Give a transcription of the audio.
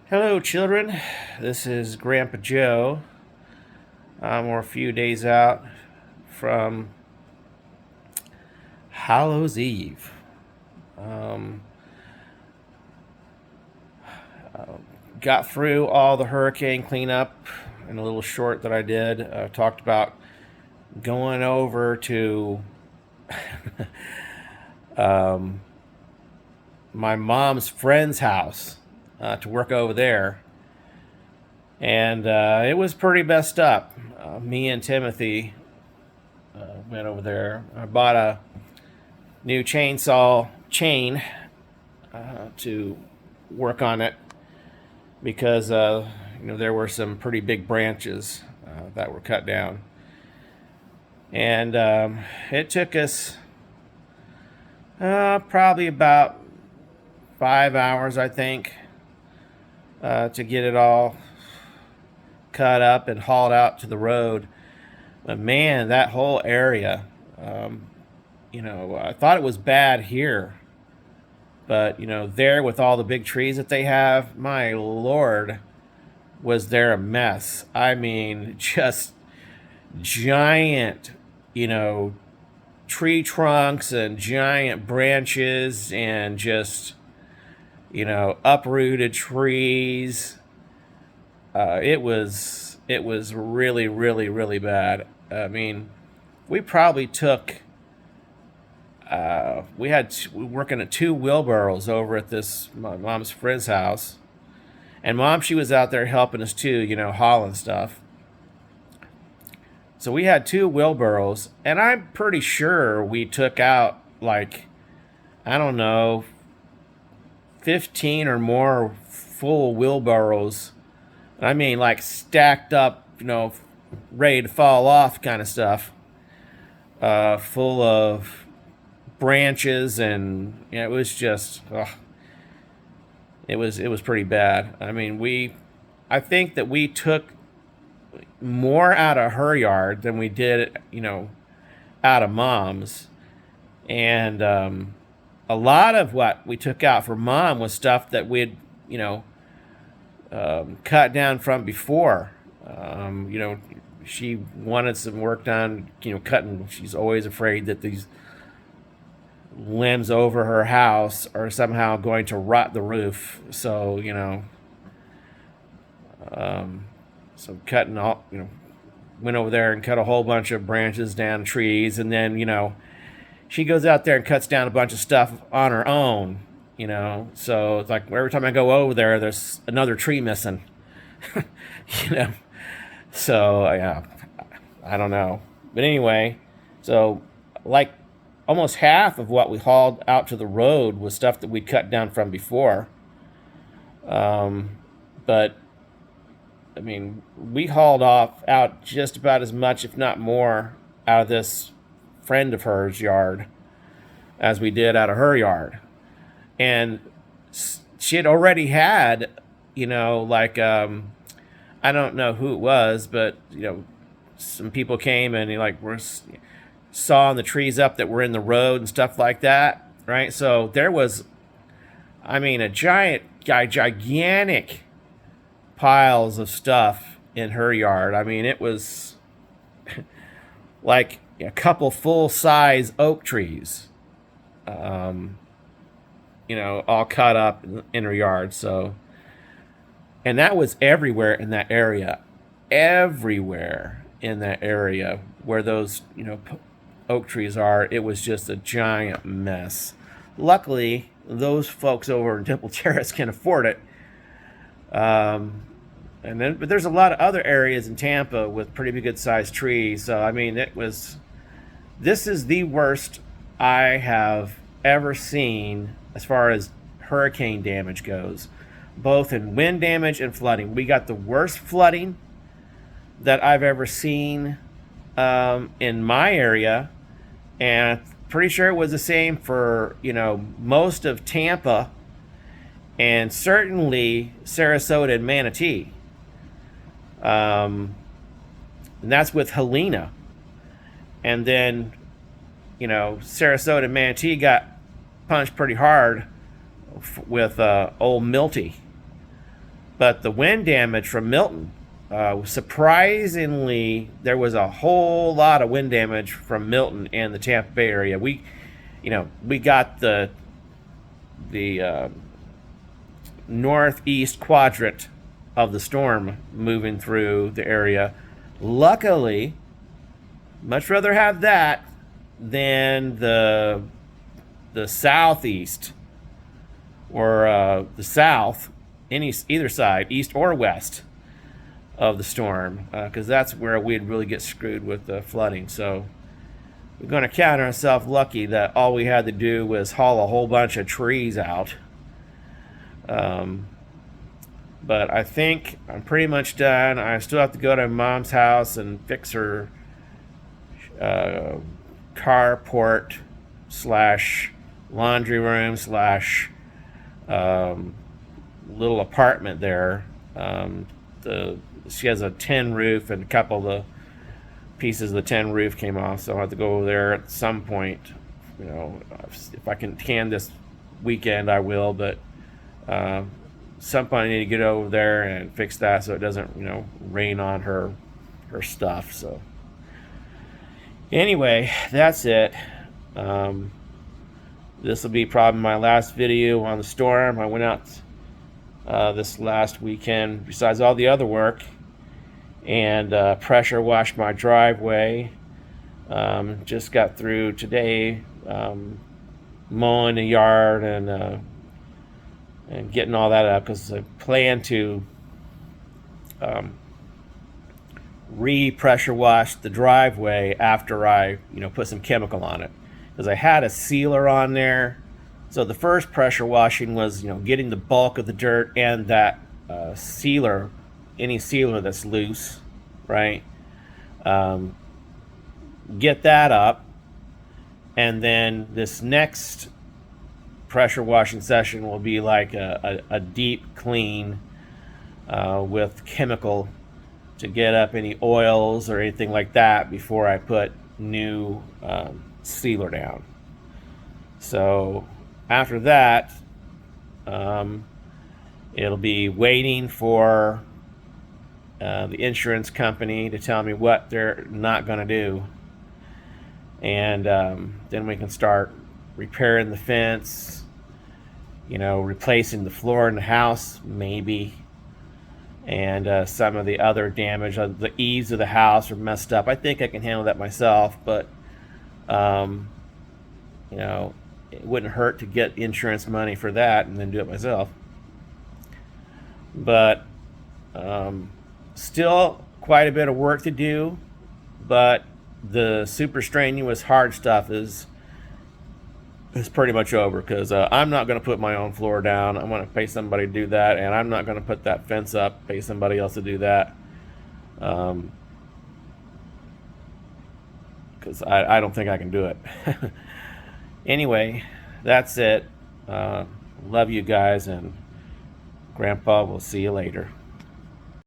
Hello, children. This is Grandpa Joe. We're a few days out from Hallows Eve. Um, got through all the hurricane cleanup in a little short that I did. Talked about going over to um, my mom's friend's house to work over there. And it was pretty messed up. Me and Timothy went over there. I bought a new chainsaw chain to work on it because there were some pretty big branches that were cut down, and it took us probably about 5 hours, I think, to get it all cut up and hauled out to the road. But man, that whole area, I thought it was bad here, but there with all the big trees that they have, my lord, was there a mess. I mean, just giant, tree trunks and giant branches and just, uprooted trees. It was really, really, really bad. I mean, we probably took we were working at two wheelbarrows over at this my mom's friend's house, and mom, she was out there helping us too, hauling stuff. So we had two wheelbarrows, and I'm pretty sure we took out, like, I don't know, 15 or more full wheelbarrows. I mean, like, stacked up, ready to fall off kind of stuff, full of branches, and it was just, it was pretty bad. I mean, I think that we took more out of her yard than we did, out of mom's, and a lot of what we took out for mom was stuff that we'd, cut down from before. She wanted some work done, cutting. She's always afraid that these limbs over her house are somehow going to rot the roof. So, so cutting all, went over there and cut a whole bunch of branches down trees. And then, she goes out there and cuts down a bunch of stuff on her own, So it's like every time I go over there, there's another tree missing, you know. So, yeah, I don't know. But anyway, so like almost half of what we hauled out to the road was stuff that we'd cut down from before. But I mean, we hauled off out just about as much, if not more, out of this friend of hers yard as we did out of her yard. And she had already had, like, I don't know who it was, but, some people came and like were sawing the trees up that were in the road and stuff like that, right? So there was, I mean, gigantic piles of stuff in her yard. I mean, it was like a couple full-size oak trees, all cut up in her yard. So, and that was everywhere in that area, everywhere in that area where those, oak trees are. It was just a giant mess. Luckily, those folks over in Temple Terrace can afford it. But there's a lot of other areas in Tampa with pretty good sized trees. So I mean, this is the worst I have ever seen as far as hurricane damage goes, both in wind damage and flooding. We got the worst flooding that I've ever seen in my area, and pretty sure it was the same for most of Tampa, and certainly Sarasota and Manatee. And that's with Helena. And then, Sarasota and Manatee got punched pretty hard with old Milty. But the wind damage from Milton, surprisingly, there was a whole lot of wind damage from Milton and the Tampa Bay area. We got the northeast quadrant of the storm moving through the area. Luckily, much rather have that than the southeast or the south, either side, east or west of the storm, because that's where we'd really get screwed with the flooding. So we're going to count ourselves lucky that all we had to do was haul a whole bunch of trees out. But I think I'm pretty much done. I still have to go to Mom's house and fix her carport slash laundry room slash little apartment there. She has a tin roof, and a couple of the pieces of the tin roof came off, so I'll have to go over there at some point. If I can this weekend, I will, but some point I need to get over there and fix that so it doesn't, rain on her stuff. So anyway, that's it. This will be probably my last video on the storm. I went out this last weekend, besides all the other work, and pressure washed my driveway. Just got through today mowing the yard and getting all that up, because I plan to re-pressure wash the driveway after I put some chemical on it, because I had a sealer on there. So the first pressure washing was getting the bulk of the dirt and that sealer, any sealer that's loose, right? Get that up, and then this next pressure washing session will be like a deep clean with chemical to get up any oils or anything like that before I put new sealer down. So after that, it'll be waiting for the insurance company to tell me what they're not going to do, and then we can start repairing the fence, replacing the floor in the house maybe, and some of the other damage. The eaves of the house are messed up. I think I can handle that myself, but it wouldn't hurt to get insurance money for that and then do it myself. But still quite a bit of work to do, but the super strenuous hard stuff is pretty much over, because I'm not going to put my own floor down. I'm going to pay somebody to do that, and I'm not going to put that fence up, pay somebody else to do that, because I don't think I can do it. Anyway, that's it. Love you guys, and Grandpa will see you later.